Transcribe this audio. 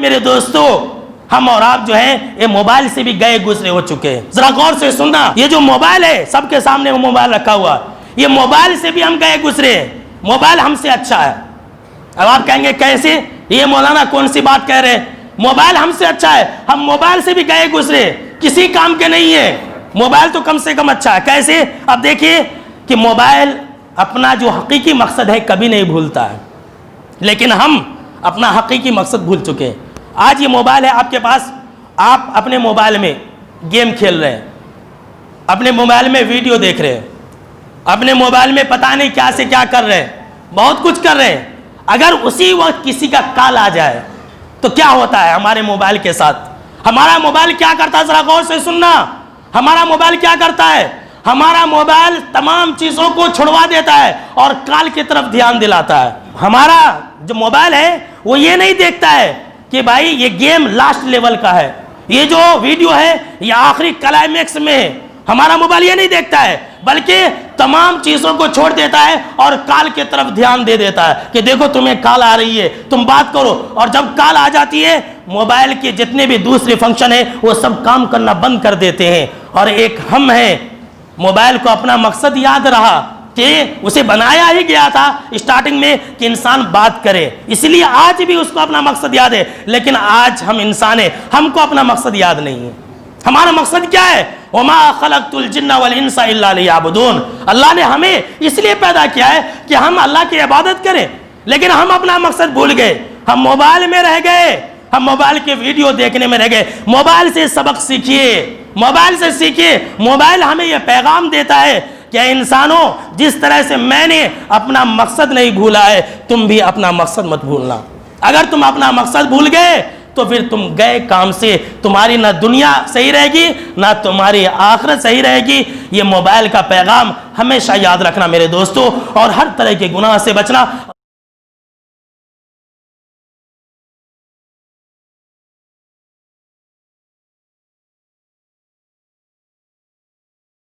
میرے دوستو ہم اور آپ جو ہیں یہ موبائل سے بھی گئے گزرے ہو چکے ہیں. ذرا غور سے سننا, یہ جو موبائل ہے سب کے سامنے وہ موبائل رکھا ہوا, یہ موبائل سے بھی ہم گئے گزرے ہیں. موبائل ہم سے اچھا ہے. اب آپ کہیں گے کیسے, یہ مولانا کون سی بات کہہ رہے ہیں, موبائل ہم سے اچھا ہے. ہم موبائل سے بھی گئے گزرے, کسی کام کے نہیں ہے. موبائل تو کم سے کم اچھا ہے. کیسے؟ اب دیکھیے کہ موبائل اپنا جو حقیقی مقصد ہے کبھی نہیں بھولتا ہے, لیکن ہم اپنا حقیقی مقصد بھول چکے ہیں. آج یہ موبائل ہے آپ کے پاس, آپ اپنے موبائل میں گیم کھیل رہے ہیں, اپنے موبائل میں ویڈیو دیکھ رہے ہیں, اپنے موبائل میں پتہ نہیں کیا سے کیا کر رہے ہیں, بہت کچھ کر رہے ہیں. اگر اسی وقت کسی کا کال آ جائے تو کیا ہوتا ہے ہمارے موبائل کے ساتھ؟ ہمارا موبائل کیا کرتا ہے, ذرا غور سے سننا. ہمارا موبائل کیا کرتا ہے؟ ہمارا موبائل تمام چیزوں کو چھڑوا دیتا ہے اور کال کی طرف دھیان دلاتا ہے. ہمارا جو موبائل ہے وہ یہ نہیں دیکھتا ہے کہ بھائی یہ گیم لاسٹ لیول کا ہے, یہ جو ویڈیو ہے یہ آخری کلائمیکس میں ہے. ہمارا موبائل یہ نہیں دیکھتا ہے, بلکہ تمام چیزوں کو چھوڑ دیتا ہے اور کال کی طرف دھیان دے دیتا ہے کہ دیکھو تمہیں کال آ رہی ہے, تم بات کرو. اور جب کال آ جاتی ہے موبائل کے جتنے بھی دوسرے فنکشن ہیں وہ سب کام کرنا بند کر دیتے ہیں. اور ایک ہم ہیں, موبائل کو اپنا مقصد یاد رہا کہ اسے بنایا ہی گیا تھا اسٹارٹنگ میں کہ انسان بات کرے, اس لیے آج بھی اس کو اپنا مقصد یاد ہے. لیکن آج ہم انسان ہیں, ہم کو اپنا مقصد یاد نہیں ہے. ہمارا مقصد کیا ہے؟ وَمَا خَلَقْتُ الْجِنَّ وَالْإِنسَ إِلَّا لِيَعْبُدُونَ. اللہ نے ہمیں اس لیے پیدا کیا ہے کہ ہم اللہ کی عبادت کریں, لیکن ہم اپنا مقصد بھول گئے. ہم موبائل میں رہ گئے, ہم موبائل کے ویڈیو دیکھنے میں رہ گئے. موبائل سے سبق سیکھیے, موبائل سے سیکھیے. موبائل ہمیں یہ پیغام دیتا ہے کہ انسانوں, جس طرح سے میں نے اپنا مقصد نہیں بھولا ہے تم بھی اپنا مقصد مت بھولنا. اگر تم اپنا مقصد بھول گئے تو پھر تم گئے کام سے, تمہاری نہ دنیا صحیح رہے گی نہ تمہاری آخرت صحیح رہے گی. یہ موبائل کا پیغام ہمیشہ یاد رکھنا میرے دوستو, اور ہر طرح کے گناہ سے بچنا.